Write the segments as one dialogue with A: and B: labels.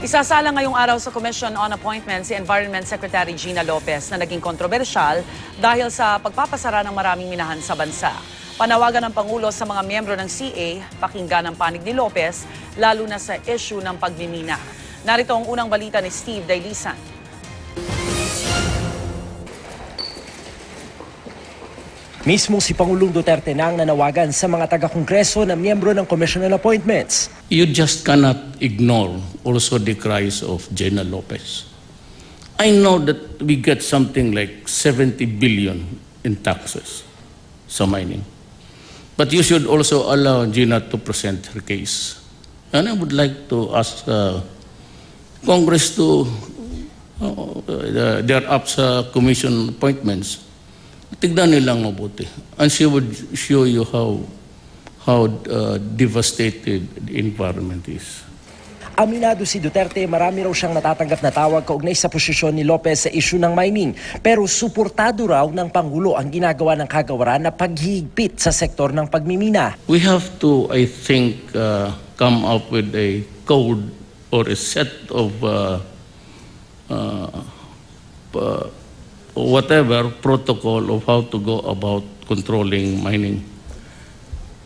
A: Isasala ngayong araw sa Commission on Appointments si Environment Secretary Gina Lopez na naging kontrobersyal dahil sa pagpapasara ng maraming minahan sa bansa. Panawagan ng Pangulo sa mga miyembro ng CA, pakinggan ang panig ni Lopez, lalo na sa issue ng pagmimina. Narito ang unang balita ni Steve Dailisan.
B: Mismo si Pangulong Duterte na ang nanawagan sa mga taga-kongreso na miyembro ng Commission on Appointments.
C: You just cannot ignore also the cries of Gina Lopez. I know that we get something like 70 billion in taxes sa mining. But you should also allow Gina to present her case. And I would like to ask Congress to, they're up sa commission appointments. Tignan nilang mabuti. And she would show you how devastated the environment is.
B: Aminado si Duterte, marami raw siyang natatanggap na tawag kaugnay sa posisyon ni Lopez sa issue ng mining. Pero suportado raw ng Pangulo ang ginagawa ng kagawaran na paghihigpit sa sektor ng pagmimina.
C: We have to, I think, come up with a code or a set of whatever protocol of how to go about controlling mining.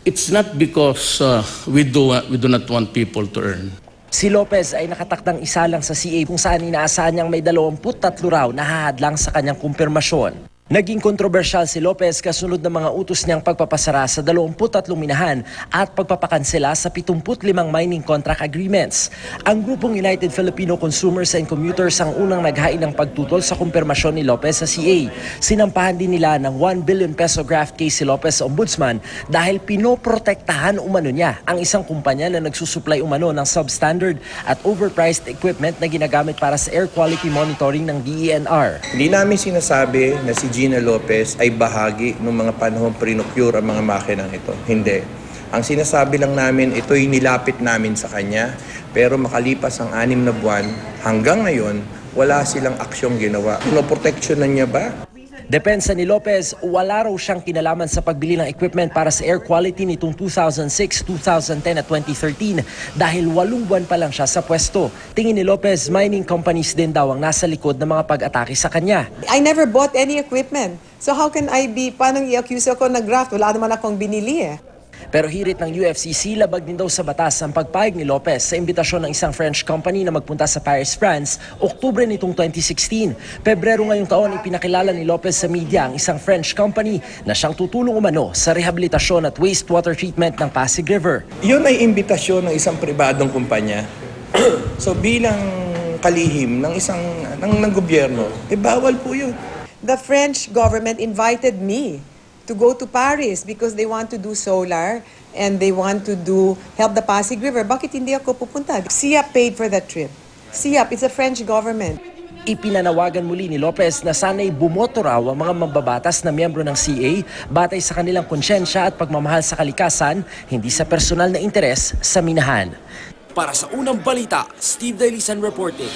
C: It's not because we do not want people to earn.
B: Si Lopez ay nakatakdang isa lang sa CA kung saan inaasahan niyang may 23 raw na hahadlang sa kanyang kumpirmasyon. Naging kontrobersyal si Lopez kasunod ng mga utos niyang pagpapasara sa 23 minahan at pagpapakansela sa 75 mining contract agreements. Ang grupong United Filipino Consumers and Commuters ang unang naghain ng pagtutol sa kumpirmasyon ni Lopez sa CA. Sinampahan din nila ng 1 billion peso graft case si Lopez sa ombudsman dahil pinoprotektahan umano niya ang isang kumpanya na nagsusupply umano ng substandard at overpriced equipment na ginagamit para sa air quality monitoring ng DENR.
D: Hindi namin sinasabi na si Gina Lopez ay bahagi ng mga panahon prinocure ang mga makinang ito. Hindi. Ang sinasabi lang namin, ito'y nilapit namin sa kanya, pero makalipas ang 6 na buwan, hanggang ngayon, wala silang aksyong ginawa. Pinoproteksyonan niya ba?
B: Depensa ni Lopez, wala raw siyang kinalaman sa pagbili ng equipment para sa air quality nitong 2006, 2010 at 2013 dahil 8 buwan pa lang siya sa pwesto. Tingin ni Lopez, mining companies din daw ang nasa likod ng mga pag-atake sa kanya.
E: I never bought any equipment. So how can I be, paano i-accuse ako na graft? Wala naman akong binili eh.
B: Pero hirit ng UFCC, labag din daw sa batas ang pagpayag ni Lopez sa imbitasyon ng isang French company na magpunta sa Paris, France, Oktubre nitong 2016. Pebrero ngayong taon, ipinakilala ni Lopez sa media ang isang French company na siyang tutulong umano sa rehabilitasyon at wastewater treatment ng Pasig River.
D: Yun ay imbitasyon ng isang pribadong kumpanya. So bilang kalihim ng gobyerno, bawal po yun.
E: The French government invited me to go to Paris because they want to do solar and they want to help the Pasig River. Bakit hindi ako pupunta? SIAP paid for that trip. SIAP, it's a French government.
B: Ipinanawagan muli ni Lopez na sana'y bumoto raw ang mga mambabatas na miyembro ng CA batay sa kanilang konsyensya at pagmamahal sa kalikasan, hindi sa personal na interes sa minahan. Para sa unang balita, Steve Dailisan reporting.